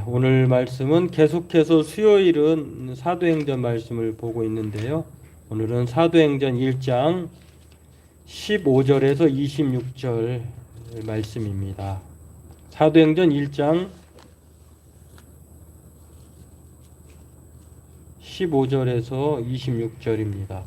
오늘 말씀은 계속해서 수요일은 사도행전 말씀을 보고 있는데요. 오늘은 사도행전 1장 15절에서 26절 말씀입니다. 사도행전 1장 15절에서 26절입니다.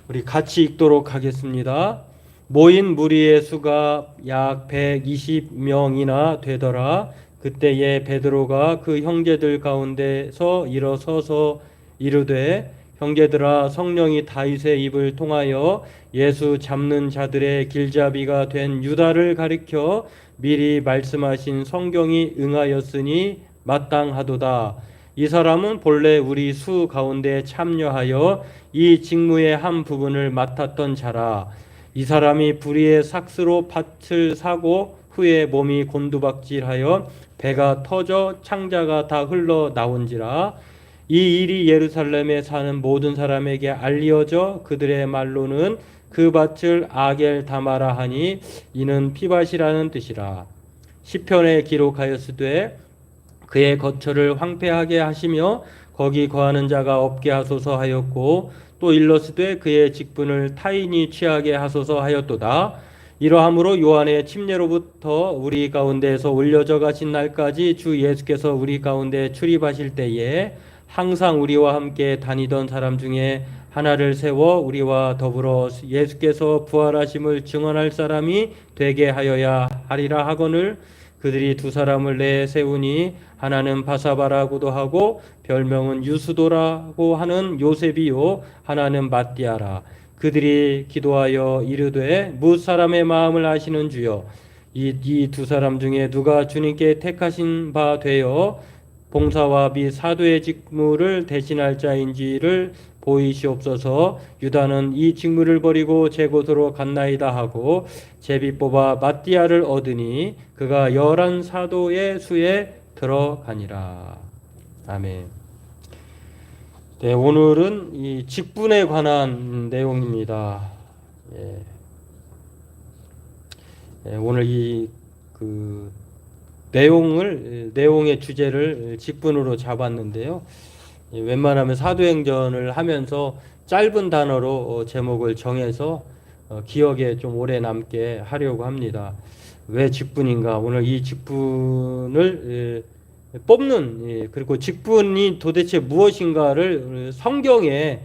우리 같이 읽도록 하겠습니다. 모인 무리의 수가 약 120명이나 되더라. 그때에 베드로가 그 형제들 가운데서 일어서서 이르되, 형제들아, 성령이 다윗의 입을 통하여 예수 잡는 자들의 길잡이가 된 유다를 가리켜 미리 말씀하신 성경이 응하였으니 마땅하도다. 이 사람은 본래 우리 수 가운데 참여하여 이 직무의 한 부분을 맡았던 자라. 이 사람이 불의의 삭스로 밭을 사고 후에 몸이 곤두박질하여 배가 터져 창자가 다 흘러 나온지라. 이 일이 예루살렘에 사는 모든 사람에게 알려져 그들의 말로는 그 밭을 아겔 다마라 하니 이는 피밭이라는 뜻이라. 시편에 기록하였으되 그의 거처를 황폐하게 하시며 거기 거하는 자가 없게 하소서 하였고, 또 일러스되 그의 직분을 타인이 취하게 하소서 하였도다. 이러함으로 요한의 침례로부터 우리 가운데에서 올려져 가신 날까지 주 예수께서 우리 가운데 출입하실 때에 항상 우리와 함께 다니던 사람 중에 하나를 세워 우리와 더불어 예수께서 부활하심을 증언할 사람이 되게 하여야 하리라 하거늘, 그들이 두 사람을 내세우니 하나는 바사바라고도 하고 별명은 유스도라고 하는 요셉이요, 하나는 마띠아라. 그들이 기도하여 이르되, 뭇 사람의 마음을 아시는 주여, 이 두 사람 중에 누가 주님께 택하신 바 되어 봉사와 및 사도의 직무를 대신할 자인지를 보이시옵소서. 유다는 이 직무를 버리고 제 곳으로 갔나이다 하고 제비 뽑아 마띠아를 얻으니 그가 11 사도의 수에 들어가니라. 아멘. 네, 오늘은 이 직분에 관한 내용입니다. 오늘 내용의 주제를 직분으로 잡았는데요. 웬만하면 사도행전을 하면서 짧은 단어로 제목을 정해서 기억에 좀 오래 남게 하려고 합니다. 왜 직분인가? 오늘 이 직분을 뽑는, 그리고 직분이 도대체 무엇인가를 성경에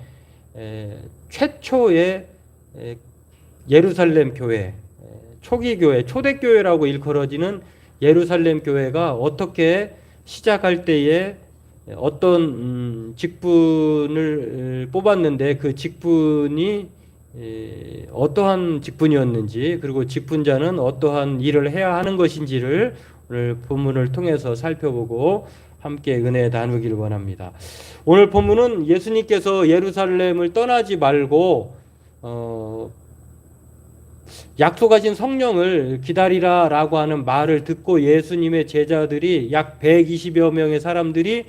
최초의 예루살렘 교회, 초기 교회, 초대교회라고 일컬어지는 예루살렘 교회가 어떻게 시작할 때에 어떤 직분을 뽑았는데 그 직분이 어떠한 직분이었는지, 그리고 직분자는 어떠한 일을 해야 하는 것인지를 오늘 본문을 통해서 살펴보고 함께 은혜 나누기를 원합니다. 오늘 본문은 예수님께서 예루살렘을 떠나지 말고 약속하신 성령을 기다리라 라고 하는 말을 듣고 예수님의 제자들이 약 120여 명의 사람들이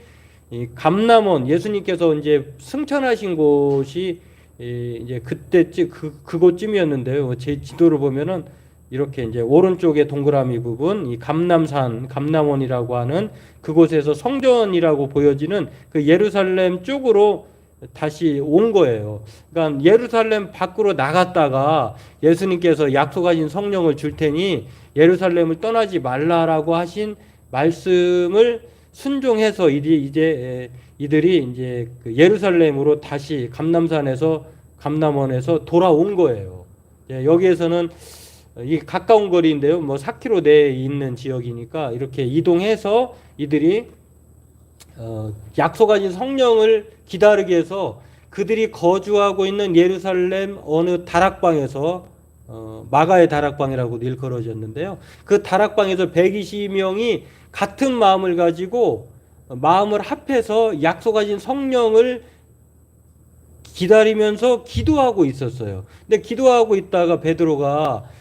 감람원, 예수님께서 이제 승천하신 곳이 이제 그때쯤 그곳쯤이었는데요. 제 지도를 보면은 이렇게 이제 오른쪽에 동그라미 부분, 이 감람산, 감람원이라고 하는 그곳에서 성전이라고 보여지는 그 예루살렘 쪽으로 다시 온 거예요. 그러니까 예루살렘 밖으로 나갔다가 예수님께서 약속하신 성령을 줄 테니 예루살렘을 떠나지 말라라고 하신 말씀을 순종해서 이들이 이제 그 예루살렘으로 다시 감람원에서 돌아온 거예요. 여기에서는 이 가까운 거리인데요. 뭐 4km 내에 있는 지역이니까 이렇게 이동해서 이들이 약속하신 성령을 기다리기 위해서 그들이 거주하고 있는 예루살렘 어느 다락방에서 마가의 다락방이라고도 일컬어졌는데요. 그 다락방에서 120명이 같은 마음을 가지고 마음을 합해서 약속하신 성령을 기다리면서 기도하고 있었어요. 근데 기도하고 있다가 베드로가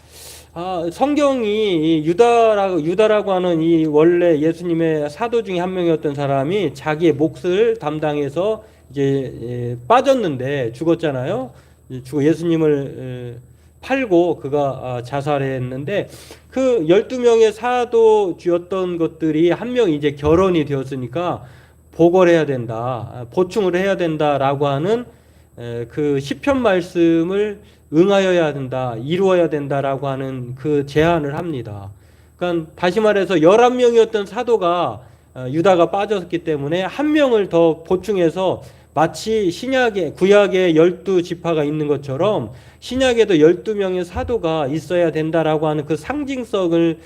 성경이 유다라고 하는 이 원래 예수님의 사도 중에 한 명이었던 사람이 자기의 몫을 담당해서 이제 빠졌는데 죽었잖아요. 예수님을 팔고 그가 자살했는데 그 12명의 사도주였던 것들이 한 명이 이제 결혼이 되었으니까 보궐해야 된다, 보충을 해야 된다라고 하는 그 시편 말씀을 응하여야 된다, 이루어야 된다라고 하는 그 제안을 합니다. 그러니까 다시 말해서 11명이었던 사도가 유다가 빠졌기 때문에 한 명을 더 보충해서 마치 신약에 구약에 12지파가 있는 것처럼 신약에도 12명의 사도가 있어야 된다라고 하는 그 상징성을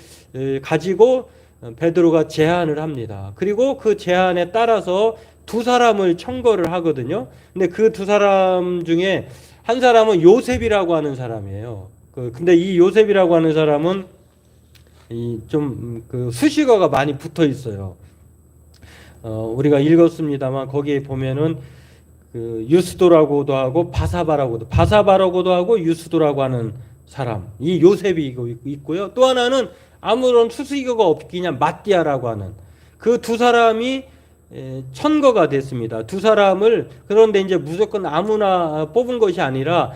가지고 베드로가 제안을 합니다. 그리고 그 제안에 따라서 두 사람을 청거를 하거든요. 근데 그 두 사람 중에 한 사람은 요셉이라고 하는 사람이에요. 근데 이 요셉이라고 하는 사람은 그 수식어가 많이 붙어 있어요. 우리가 읽었습니다만 거기에 보면은 그 유스도라고도 하고 바사바라고도 하고 유스도라고 하는 사람, 이 요셉이 있고요. 또 하나는 아무런 수식어가 없기 그냥 마띠아라고 하는 그 두 사람이 천거가 됐습니다. 두 사람을 그런데 이제 무조건 아무나 뽑은 것이 아니라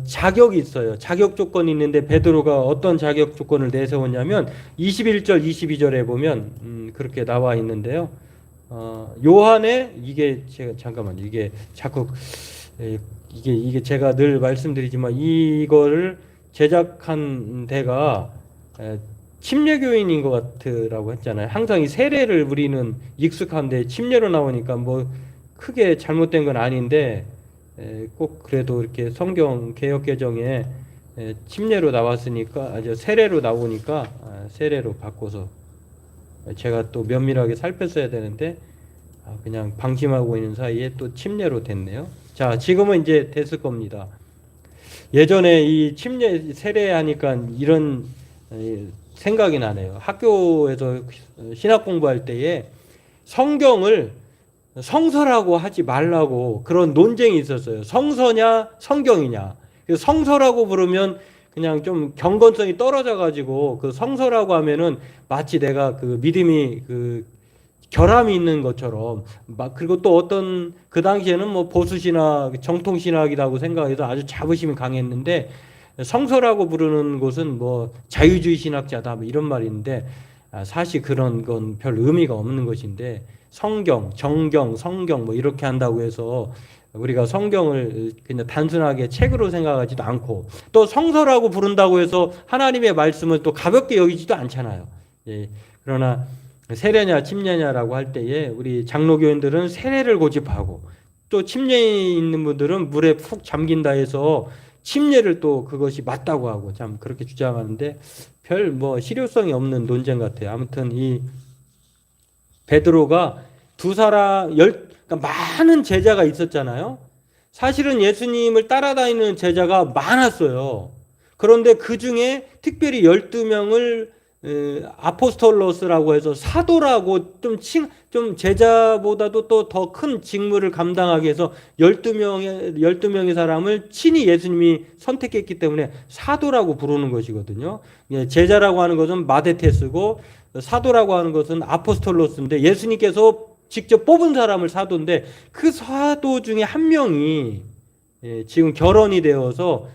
자격이 있어요. 자격 조건이 있는데 베드로가 어떤 자격 조건을 내세웠냐면 21절 22절에 보면 그렇게 나와 있는데요. 요한의 이게 제가 잠깐만요. 이게 자꾸 이게 제가 늘 말씀드리지만 이거를 제작한 데가 침례교인인 것 같으라고 했잖아요. 항상 이 세례를 우리는 익숙한데 침례로 나오니까 뭐 크게 잘못된 건 아닌데 꼭 그래도 이렇게 성경 개역 개정에 침례로 나왔으니까 세례로 나오니까 세례로 바꿔서 제가 또 면밀하게 살폈어야 되는데 그냥 방심하고 있는 사이에 또 침례로 됐네요. 자, 지금은 이제 됐을 겁니다. 예전에 이 침례 세례하니까 이런 생각이 나네요. 학교에서 신학 공부할 때에 성경을 성서라고 하지 말라고 그런 논쟁이 있었어요. 성서냐 성경이냐. 성서라고 부르면 그냥 좀 경건성이 떨어져 가지고 그 성서라고 하면은 마치 내가 그 믿음이 그 결함이 있는 것처럼 막 그리고 또 어떤 그 당시에는 뭐 보수신학 정통신학이라고 생각해서 아주 자부심이 강했는데 성서라고 부르는 곳은 뭐 자유주의 신학자다 뭐 이런 말이 있는데 사실 그런 건 별 의미가 없는 것인데 성경, 정경, 성경 뭐 이렇게 한다고 해서 우리가 성경을 그냥 단순하게 책으로 생각하지도 않고 또 성서라고 부른다고 해서 하나님의 말씀을 또 가볍게 여기지도 않잖아요. 예. 그러나 세례냐 침례냐라고 할 때에 우리 장로교인들은 세례를 고집하고 또 침례에 있는 분들은 물에 푹 잠긴다 해서 침례를 또 그것이 맞다고 하고 참 그렇게 주장하는데 별 뭐 실효성이 없는 논쟁 같아요. 아무튼 이 베드로가 두 사람 그러니까 많은 제자가 있었잖아요. 사실은 예수님을 따라다니는 제자가 많았어요. 그런데 그 중에 특별히 12명을 아포스톨로스라고 해서 사도라고 좀 제자보다도 또 더 큰 직무를 감당하게 해서 12명의 사람을 친히 예수님이 선택했기 때문에 사도라고 부르는 것이거든요. 제자라고 하는 것은 마데테스고 사도라고 하는 것은 아포스톨로스인데 예수님께서 직접 뽑은 사람을 사도인데 그 사도 중에 한 명이 지금 결혼이 되어서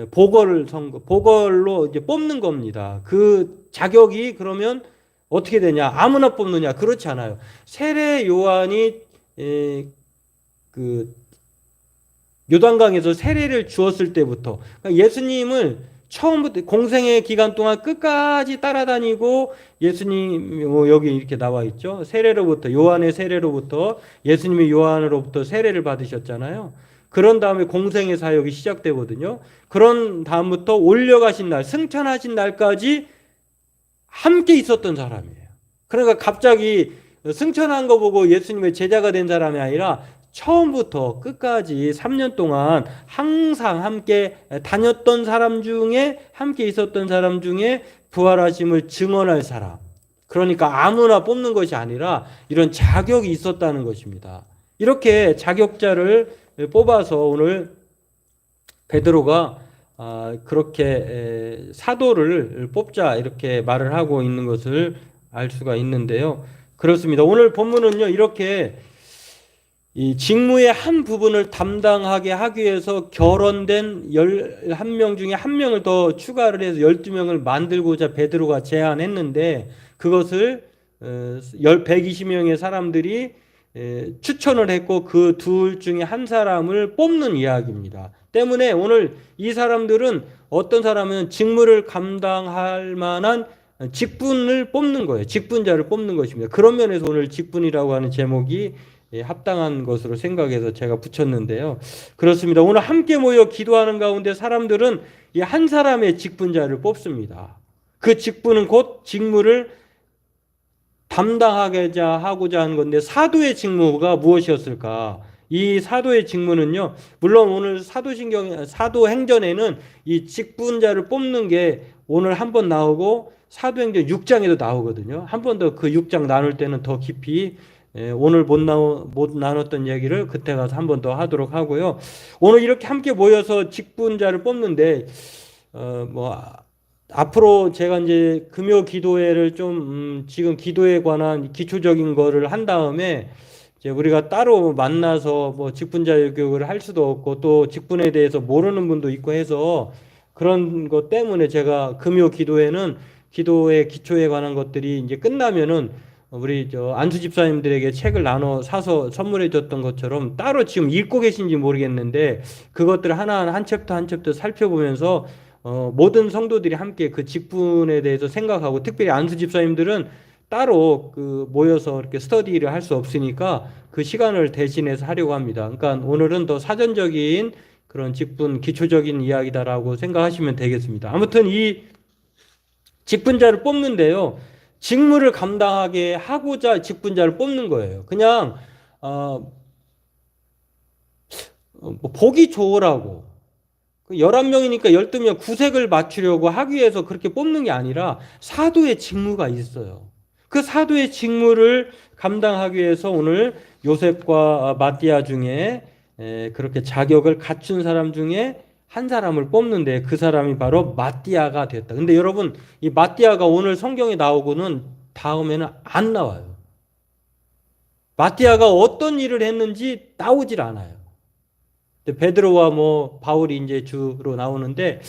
보궐로 이제 뽑는 겁니다. 그 자격이 그러면 어떻게 되냐? 아무나 뽑느냐? 그렇지 않아요. 세례 요한이 그 요단강에서 세례를 주었을 때부터 그러니까 예수님을 처음부터 공생의 기간 동안 끝까지 따라다니고 예수님 여기 이렇게 나와 있죠. 세례로부터 요한의 세례로부터 예수님이 요한으로부터 세례를 받으셨잖아요. 그런 다음에 공생의 사역이 시작되거든요. 그런 다음부터 올려가신 날, 승천하신 날까지 함께 있었던 사람이에요. 그러니까 갑자기 승천한 거 보고 예수님의 제자가 된 사람이 아니라 처음부터 끝까지 3년 동안 항상 함께 다녔던 사람 중에 함께 있었던 사람 중에 부활하심을 증언할 사람. 그러니까 아무나 뽑는 것이 아니라 이런 자격이 있었다는 것입니다. 이렇게 자격자를 뽑아서 오늘 베드로가 그렇게 사도를 뽑자 이렇게 말을 하고 있는 것을 알 수가 있는데요. 그렇습니다. 오늘 본문은요 이렇게 이 직무의 한 부분을 담당하게 하기 위해서 결혼된 11명 중에 한 명을 더 추가를 해서 12명을 만들고자 베드로가 제안했는데 그것을 120명의 사람들이 추천을 했고 그 둘 중에 한 사람을 뽑는 이야기입니다. 때문에 오늘 이 사람들은 어떤 사람은 직무를 감당할 만한 직분을 뽑는 거예요. 직분자를 뽑는 것입니다. 그런 면에서 오늘 직분이라고 하는 제목이 합당한 것으로 생각해서 제가 붙였는데요. 그렇습니다. 오늘 함께 모여 기도하는 가운데 사람들은 이 한 사람의 직분자를 뽑습니다. 그 직분은 곧 직무를 담당하고자 하는 건데 사도의 직무가 무엇이었을까? 이 사도의 직무는요. 물론 오늘 사도행전에는 이 직분자를 뽑는 게 오늘 한 번 나오고 사도행전 6장에도 나오거든요. 한 번 더 그 6장 나눌 때는 더 깊이 오늘 못 나눴던 얘기를 그때 가서 한 번 더 하도록 하고요. 오늘 이렇게 함께 모여서 직분자를 뽑는데 앞으로 제가 이제 금요 기도회를 좀 지금 기도에 관한 기초적인 거를 한 다음에 이제 우리가 따로 만나서 뭐 직분자 교육을 할 수도 없고 또 직분에 대해서 모르는 분도 있고 해서 그런 것 때문에 제가 금요 기도회는 기도의 기초에 관한 것들이 이제 끝나면은 우리 안수 집사님들에게 책을 나눠 사서 선물해 줬던 것처럼 따로 지금 읽고 계신지 모르겠는데 그것들 하나하나 한 챕터 한 챕터 살펴보면서 모든 성도들이 함께 그 직분에 대해서 생각하고 특별히 안수 집사님들은 따로 그 모여서 이렇게 스터디를 할 수 없으니까 그 시간을 대신해서 하려고 합니다. 그러니까 오늘은 더 사전적인 그런 직분 기초적인 이야기다라고 생각하시면 되겠습니다. 아무튼 이 직분자를 뽑는데요. 직무를 감당하게 하고자 직분자를 뽑는 거예요. 그냥 뭐 보기 좋으라고 11명이니까 12명 구색을 맞추려고 하기 위해서 그렇게 뽑는 게 아니라 사도의 직무가 있어요. 그 사도의 직무를 감당하기 위해서 오늘 요셉과 마띠아 중에 그렇게 자격을 갖춘 사람 중에 한 사람을 뽑는데 그 사람이 바로 마띠아가 됐다. 근데 여러분 이 마띠아가 오늘 성경에 나오고는 다음에는 안 나와요. 마띠아가 어떤 일을 했는지 나오질 않아요. 베드로와 뭐 바울이 이제 주로 나오는데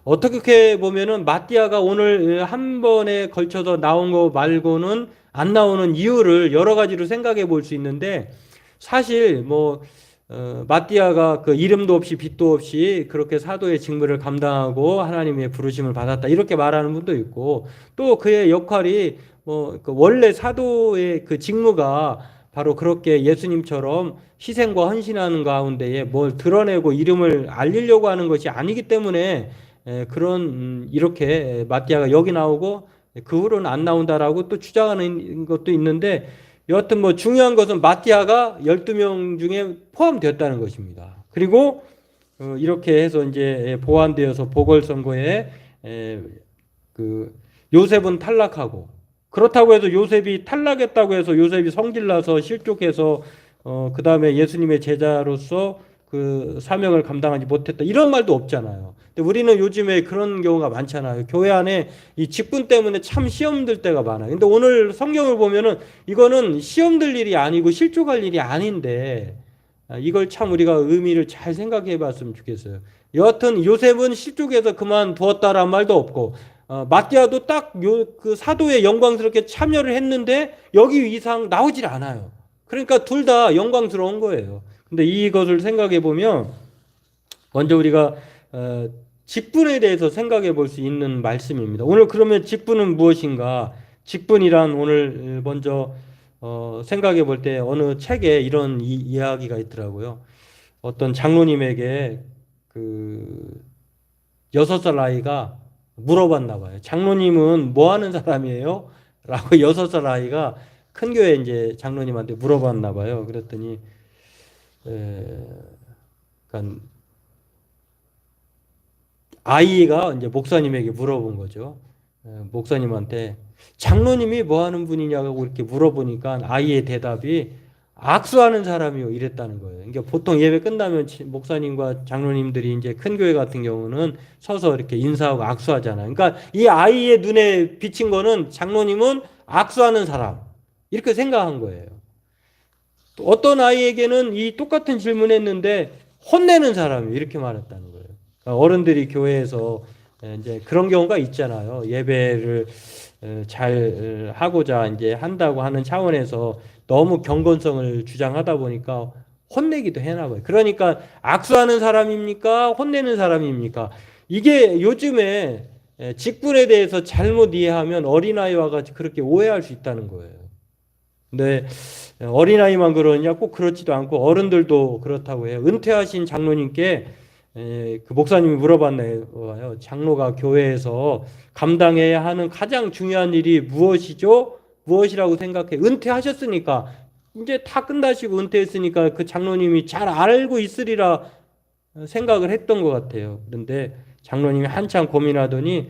어떻게 보면은 마띠아가 오늘 한 번에 걸쳐서 나온 거 말고는 안 나오는 이유를 여러 가지로 생각해 볼 수 있는데 사실 뭐 마띠아가 그 이름도 없이 빛도 없이 그렇게 사도의 직무를 감당하고 하나님의 부르심을 받았다 이렇게 말하는 분도 있고 또 그의 역할이 뭐 원래 사도의 그 직무가 바로 그렇게 예수님처럼 희생과 헌신하는 가운데에 뭘 드러내고 이름을 알리려고 하는 것이 아니기 때문에 그런 이렇게 마띠아가 여기 나오고 그 후로는 안 나온다라고 또 주장하는 것도 있는데 여하튼 뭐 중요한 것은 마띠아가 12명 중에 포함되었다는 것입니다. 그리고 이렇게 해서 이제 보완되어서 보궐선거에 그 요셉은 탈락하고 그렇다고 해서 요셉이 탈락했다고 해서 요셉이 성질나서 실족해서 그 다음에 예수님의 제자로서 그 사명을 감당하지 못했다 이런 말도 없잖아요. 근데 우리는 요즘에 그런 경우가 많잖아요. 교회 안에 이 직분 때문에 참 시험 들 때가 많아요. 근데 오늘 성경을 보면은 이거는 시험 들 일이 아니고 실족할 일이 아닌데 이걸 참 우리가 의미를 잘 생각해 봤으면 좋겠어요. 여하튼 요셉은 실족해서 그만두었다란 말도 없고 마띠아도 딱 그 사도에 영광스럽게 참여를 했는데 여기 이상 나오질 않아요. 그러니까 둘 다 영광스러운 거예요. 근데 이것을 생각해 보면 먼저 우리가 직분에 대해서 생각해 볼 수 있는 말씀입니다. 오늘 그러면 직분은 무엇인가? 직분이란 오늘 먼저 생각해 볼 때 어느 책에 이런 이야기가 있더라고요. 어떤 장로님에게 그 6살 아이가 물어봤나 봐요. 장로님은 뭐 하는 사람이에요? 라고 6살 아이가 큰 교회 이제 장로님한테 물어봤나 봐요. 그랬더니 그러니까 아이가 이제 목사님에게 물어본 거죠. 목사님한테 장로님이 뭐 하는 분이냐고 이렇게 물어보니까 아이의 대답이 악수하는 사람이요 이랬다는 거예요. 그러니까 보통 예배 끝나면 목사님과 장로님들이 이제 큰 교회 같은 경우는 서서 이렇게 인사하고 악수하잖아요. 그러니까 이 아이의 눈에 비친 거는 장로님은 악수하는 사람 이렇게 생각한 거예요. 또 어떤 아이에게는 이 똑같은 질문했는데 혼내는 사람이 이렇게 말했다는 거예요. 그러니까 어른들이 교회에서 이제 그런 경우가 있잖아요. 예배를 잘 하고자 이제 한다고 하는 차원에서 너무 경건성을 주장하다 보니까 혼내기도 해나 봐요. 그러니까 악수하는 사람입니까? 혼내는 사람입니까? 이게 요즘에 직분에 대해서 잘못 이해하면 어린아이와 같이 그렇게 오해할 수 있다는 거예요. 근데 어린아이만 그러냐? 꼭 그렇지도 않고 어른들도 그렇다고 해요. 은퇴하신 장로님께 그 목사님이 물어봤나요? 장로가 교회에서 감당해야 하는 가장 중요한 일이 무엇이죠? 무엇이라고 생각해? 은퇴하셨으니까 이제 다 끝나시고 은퇴했으니까 그 장로님이 잘 알고 있으리라 생각을 했던 것 같아요. 그런데 장로님이 한참 고민하더니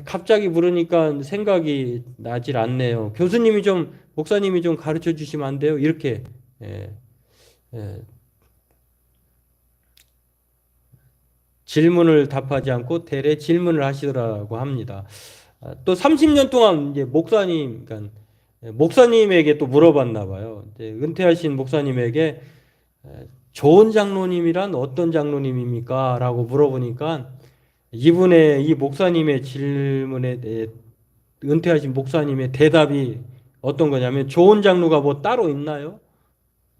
갑자기 물으니까 생각이 나질 않네요. 교수님이 좀 목사님이 좀 가르쳐 주시면 안 돼요? 이렇게 예, 예, 질문을 답하지 않고 대래 질문을 하시더라고 합니다. 또 30년 동안 이제 그러니까 목사님에게 또 물어봤나 봐요. 이제 은퇴하신 목사님에게 좋은 장로님이란 어떤 장로님입니까? 라고 물어보니까 이 목사님의 질문에 대해 은퇴하신 목사님의 대답이 어떤 거냐면 좋은 장로가 뭐 따로 있나요?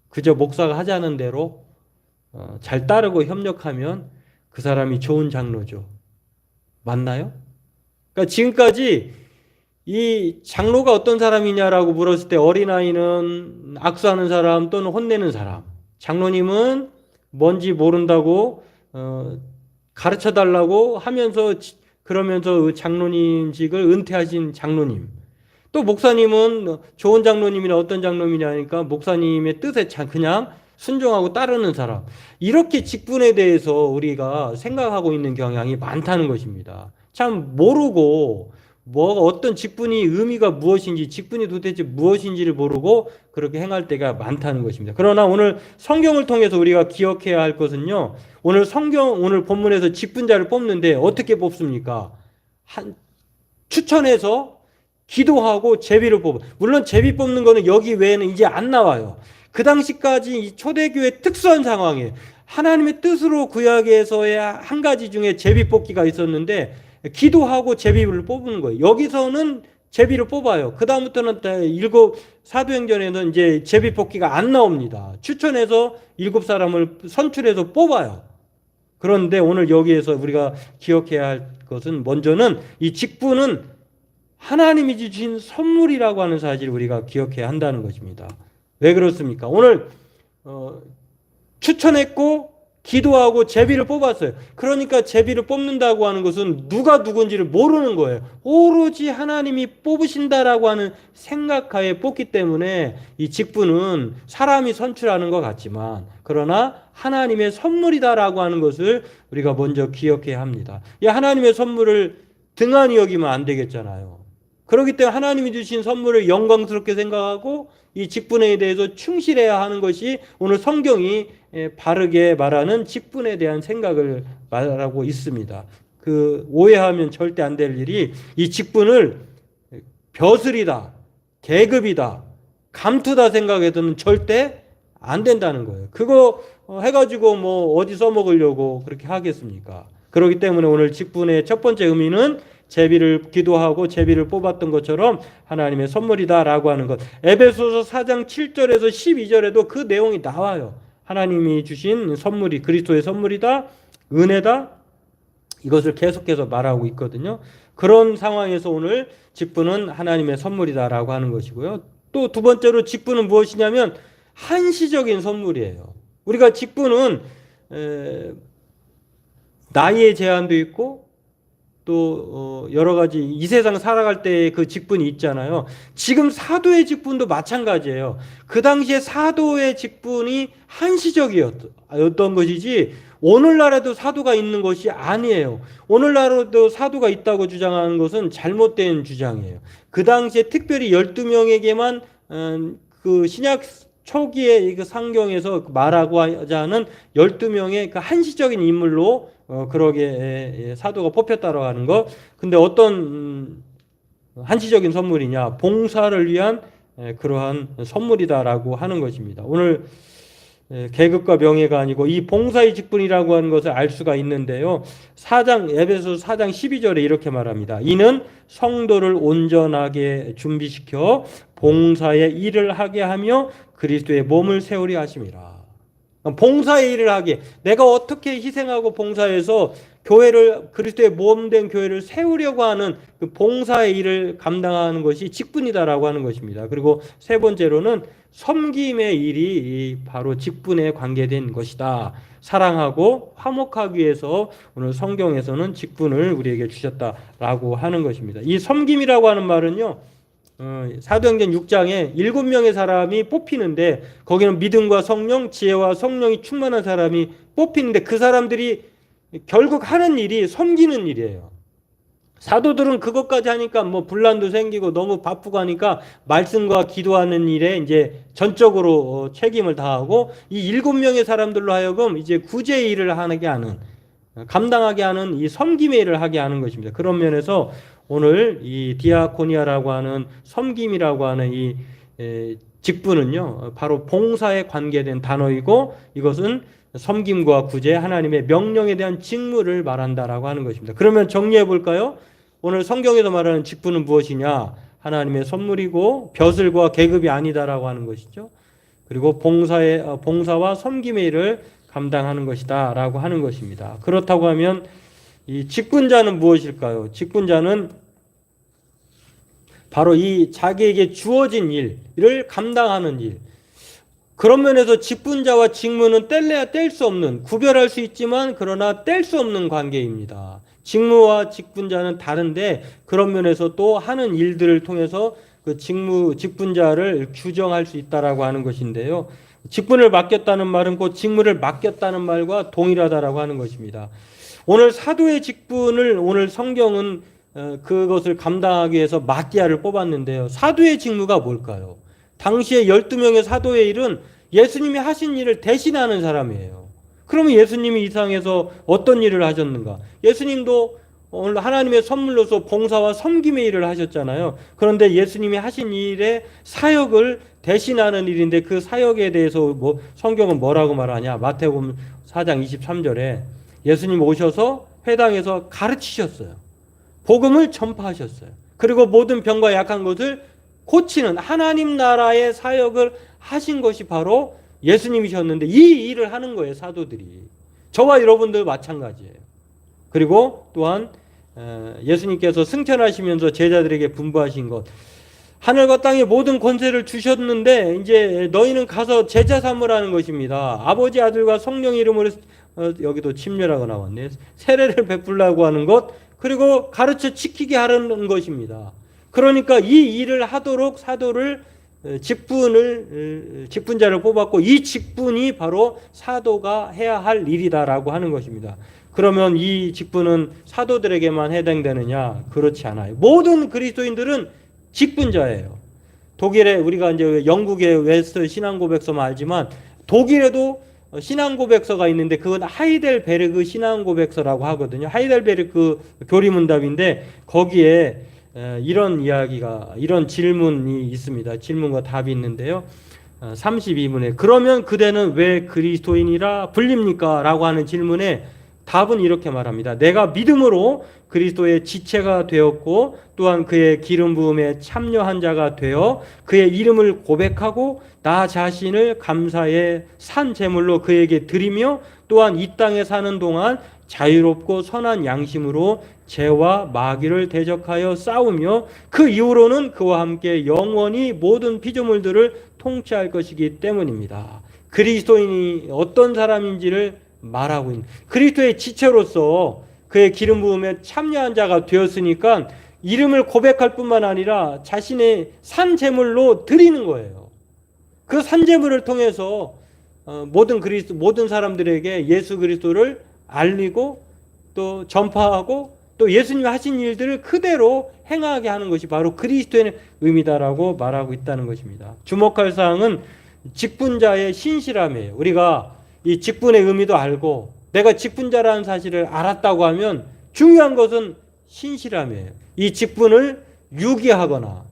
그저 목사가 하자는 대로 잘 따르고 협력하면 그 사람이 좋은 장로죠. 맞나요? 그러니까 지금까지 이 장로가 어떤 사람이냐라고 물었을 때 어린아이는 악수하는 사람 또는 혼내는 사람, 장로님은 뭔지 모른다고 가르쳐 달라고 하면서 그러면서 장로님직을 은퇴하신 장로님, 또 목사님은 좋은 장로님이나 어떤 장로님이냐 하니까 목사님의 뜻에 그냥 순종하고 따르는 사람, 이렇게 직분에 대해서 우리가 생각하고 있는 경향이 많다는 것입니다. 참 모르고 뭐가 어떤 직분이 의미가 무엇인지, 직분이 도대체 무엇인지를 모르고 그렇게 행할 때가 많다는 것입니다. 그러나 오늘 성경을 통해서 우리가 기억해야 할 것은요, 오늘 본문에서 직분자를 뽑는데 어떻게 뽑습니까? 추천해서 기도하고 제비를 뽑아. 물론 제비 뽑는 거는 여기 외에는 이제 안 나와요. 그 당시까지 이 초대교회 특수한 상황이에요. 하나님의 뜻으로 구약에서의 한 가지 중에 제비 뽑기가 있었는데 기도하고 제비를 뽑는 거예요. 여기서는 제비를 뽑아요. 그 다음부터는 사도행전에는 이제 제비 뽑기가 안 나옵니다. 추천해서 7사람을 선출해서 뽑아요. 그런데 오늘 여기에서 우리가 기억해야 할 것은 먼저는 이 직분은 하나님이 주신 선물이라고 하는 사실을 우리가 기억해야 한다는 것입니다. 왜 그렇습니까? 오늘 추천했고 기도하고 제비를 뽑았어요. 그러니까 제비를 뽑는다고 하는 것은 누가 누군지를 모르는 거예요. 오로지 하나님이 뽑으신다라고 하는 생각하에 뽑기 때문에 이 직분은 사람이 선출하는 것 같지만 그러나 하나님의 선물이다라고 하는 것을 우리가 먼저 기억해야 합니다. 이 하나님의 선물을 등한히 여기면 안 되겠잖아요. 그렇기 때문에 하나님이 주신 선물을 영광스럽게 생각하고 이 직분에 대해서 충실해야 하는 것이 오늘 성경이 바르게 말하는 직분에 대한 생각을 말하고 있습니다. 그 오해하면 절대 안 될 일이 이 직분을 벼슬이다, 계급이다, 감투다 생각해서는 절대 안 된다는 거예요. 그거 해가지고 뭐 어디 써먹으려고 그렇게 하겠습니까? 그렇기 때문에 오늘 직분의 첫 번째 의미는 제비를 기도하고 제비를 뽑았던 것처럼 하나님의 선물이다라고 하는 것. 에베소서 4장 7절에서 12절에도 그 내용이 나와요. 하나님이 주신 선물이 그리스도의 선물이다, 은혜다, 이것을 계속해서 말하고 있거든요. 그런 상황에서 오늘 직분은 하나님의 선물이다라고 하는 것이고요. 또 두 번째로 직분은 무엇이냐면 한시적인 선물이에요. 우리가 직분은 나이의 제한도 있고 또 여러 가지 이 세상 살아갈 때 그 직분이 있잖아요. 지금 사도의 직분도 마찬가지예요. 그 당시에 사도의 직분이 한시적이었던 것이지 오늘날에도 사도가 있는 것이 아니에요. 오늘날에도 사도가 있다고 주장하는 것은 잘못된 주장이에요. 그 당시에 특별히 12명에게만 그 신약 초기에 그 상경에서 말하고 하자는 12명의 그 한시적인 인물로 그러게 사도가 뽑혔다고 하는 것. 근데 어떤 한시적인 선물이냐? 봉사를 위한 그러한 선물이다라고 하는 것입니다. 오늘 계급과 명예가 아니고 이 봉사의 직분이라고 하는 것을 알 수가 있는데요. 에베소서 4장 12절에 이렇게 말합니다. 이는 성도를 온전하게 준비시켜 봉사의 일을 하게 하며 그리스도의 몸을 세우려 하심이라. 봉사의 일을 하게, 내가 어떻게 희생하고 봉사해서 교회를, 그리스도의 몸된 교회를 세우려고 하는 그 봉사의 일을 감당하는 것이 직분이다라고 하는 것입니다. 그리고 세 번째로는 섬김의 일이 바로 직분에 관계된 것이다. 사랑하고 화목하기 위해서 오늘 성경에서는 직분을 우리에게 주셨다라고 하는 것입니다. 이 섬김이라고 하는 말은요, 사도행전 6장에 7명의 사람이 뽑히는데 거기는 믿음과 성령, 지혜와 성령이 충만한 사람이 뽑히는데 그 사람들이 결국 하는 일이 섬기는 일이에요. 사도들은 그것까지 하니까 뭐 분란도 생기고 너무 바쁘고 하니까 말씀과 기도하는 일에 이제 전적으로 책임을 다하고 이 7명의 사람들로 하여금 이제 구제의 일을 하게 하는, 감당하게 하는 이 섬김의 일을 하게 하는 것입니다. 그런 면에서 오늘 이 디아코니아라고 하는 섬김이라고 하는 이 직분은요, 바로 봉사에 관계된 단어이고 이것은 섬김과 구제, 하나님의 명령에 대한 직무를 말한다라고 하는 것입니다. 그러면 정리해 볼까요? 오늘 성경에서 말하는 직분은 무엇이냐? 하나님의 선물이고 벼슬과 계급이 아니다라고 하는 것이죠. 그리고 봉사와 섬김의 일을 감당하는 것이다라고 하는 것입니다. 그렇다고 하면 이 직분자는 무엇일까요? 직분자는 바로 이 자기에게 주어진 일을 감당하는 일. 그런 면에서 직분자와 직무는 뗄래야 뗄 수 없는, 구별할 수 있지만 그러나 뗄 수 없는 관계입니다. 직무와 직분자는 다른데 그런 면에서 또 하는 일들을 통해서 그 직분자를 규정할 수 있다라고 하는 것인데요. 직분을 맡겼다는 말은 곧 직무를 맡겼다는 말과 동일하다라고 하는 것입니다. 오늘 사도의 직분을 오늘 성경은 그것을 감당하기 위해서 마띠아를 뽑았는데요. 사도의 직무가 뭘까요? 당시에 12명의 사도의 일은 예수님이 하신 일을 대신하는 사람이에요. 그러면 예수님이 이 땅에서 어떤 일을 하셨는가? 예수님도 오늘 하나님의 선물로서 봉사와 섬김의 일을 하셨잖아요. 그런데 예수님이 하신 일의 사역을 대신하는 일인데 그 사역에 대해서 성경은 뭐라고 말하냐? 마태복음 4장 23절에 예수님 오셔서 회당에서 가르치셨어요. 복음을 전파하셨어요. 그리고 모든 병과 약한 것을 고치는 하나님 나라의 사역을 하신 것이 바로 예수님이셨는데 이 일을 하는 거예요, 사도들이. 저와 여러분들 마찬가지예요. 그리고 또한 예수님께서 승천하시면서 제자들에게 분부하신 것, 하늘과 땅의 모든 권세를 주셨는데 이제 너희는 가서 제자 삼으라는 것입니다. 아버지, 아들과 성령 이름으로 여기도 침례라고 나왔네. 세례를 베풀라고 하는 것, 그리고 가르쳐 지키게 하라는 것입니다. 그러니까 이 일을 하도록 사도를 직분자를 뽑았고 이 직분이 바로 사도가 해야 할 일이다라고 하는 것입니다. 그러면 이 직분은 사도들에게만 해당되느냐? 그렇지 않아요. 모든 그리스도인들은 직분자예요. 독일에 우리가 이제 영국의 웨스트 신앙고백서만 알지만 독일에도 신앙고백서가 있는데 그건 하이델베르그 신앙고백서라고 하거든요. 하이델베르그 교리문답인데 거기에 이런 이야기가, 이런 질문이 있습니다. 질문과 답이 있는데요. 32문에 그러면 그대는 왜 그리스도인이라 불립니까? 라고 하는 질문에 답은 이렇게 말합니다. 내가 믿음으로 그리스도의 지체가 되었고 또한 그의 기름 부음에 참여한 자가 되어 그의 이름을 고백하고 나 자신을 감사의 산 제물로 그에게 드리며 또한 이 땅에 사는 동안 자유롭고 선한 양심으로 죄와 마귀를 대적하여 싸우며 그 이후로는 그와 함께 영원히 모든 피조물들을 통치할 것이기 때문입니다. 그리스도인이 어떤 사람인지를 말하고 있는, 그리스도의 지체로서 그의 기름 부음에 참여한 자가 되었으니까 이름을 고백할 뿐만 아니라 자신의 산 제물로 드리는 거예요. 그 산 제물을 통해서 모든 사람들에게 예수 그리스도를 알리고 또 전파하고 또 예수님이 하신 일들을 그대로 행하게 하는 것이 바로 그리스도의 의미다라고 말하고 있다는 것입니다. 주목할 사항은 직분자의 신실함이에요. 우리가 이 직분의 의미도 알고 내가 직분자라는 사실을 알았다고 하면 중요한 것은 신실함이에요. 이 직분을 유기하거나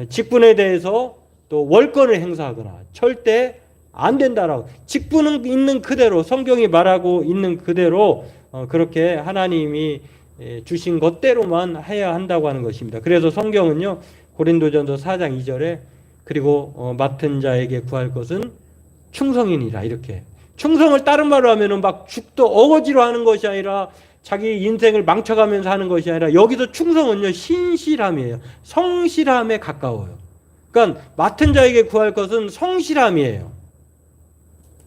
직분에 대해서 또 월권을 행사하거나 절대 안 된다라고, 직분은 있는 그대로 성경이 말하고 있는 그대로 그렇게 하나님이 주신 것대로만 해야 한다고 하는 것입니다. 그래서 성경은요, 고린도전서 4장 2절에 그리고 맡은 자에게 구할 것은 충성이니라, 이렇게. 충성을 다른 말로 하면은 막 죽도 어거지로 하는 것이 아니라 자기 인생을 망쳐가면서 하는 것이 아니라, 여기서 충성은요, 신실함이에요. 성실함에 가까워요. 그러니까 맡은 자에게 구할 것은 성실함이에요.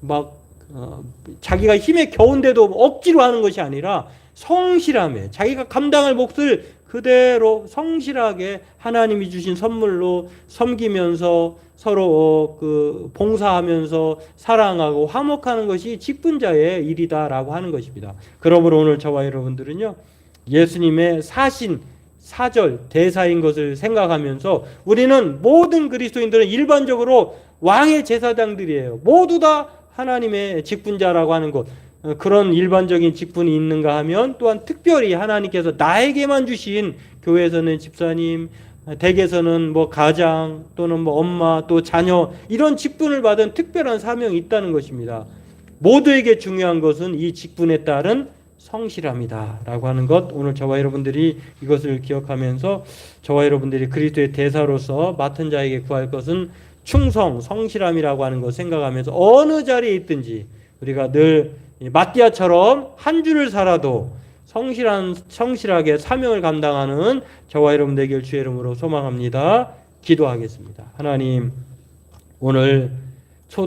막 자기가 힘에 겨운데도 억지로 하는 것이 아니라 성실함에 자기가 감당할 몫을 그대로 성실하게 하나님이 주신 선물로 섬기면서 서로 봉사하면서 사랑하고 화목하는 것이 직분자의 일이다라고 하는 것입니다. 그러므로 오늘 저와 여러분들은요, 예수님의 사신 사절 대사인 것을 생각하면서, 우리는 모든 그리스도인들은 일반적으로 왕의 제사장들이에요. 모두 다 하나님의 직분자라고 하는 것, 그런 일반적인 직분이 있는가 하면, 또한 특별히 하나님께서 나에게만 주신, 교회에서는 집사님, 댁에서는 뭐 가장 또는 뭐 엄마 또 자녀, 이런 직분을 받은 특별한 사명이 있다는 것입니다. 모두에게 중요한 것은 이 직분에 따른 성실함이다 라고 하는 것, 오늘 저와 여러분들이 이것을 기억하면서 저와 여러분들이 그리스도의 대사로서 맡은 자에게 구할 것은 충성, 성실함이라고 하는 것 생각하면서 어느 자리에 있든지 우리가 늘 마띠아처럼 한 주를 살아도 성실하게 사명을 감당하는 저와 여러분 되길 주의 이름으로 소망합니다. 기도하겠습니다. 하나님, 오늘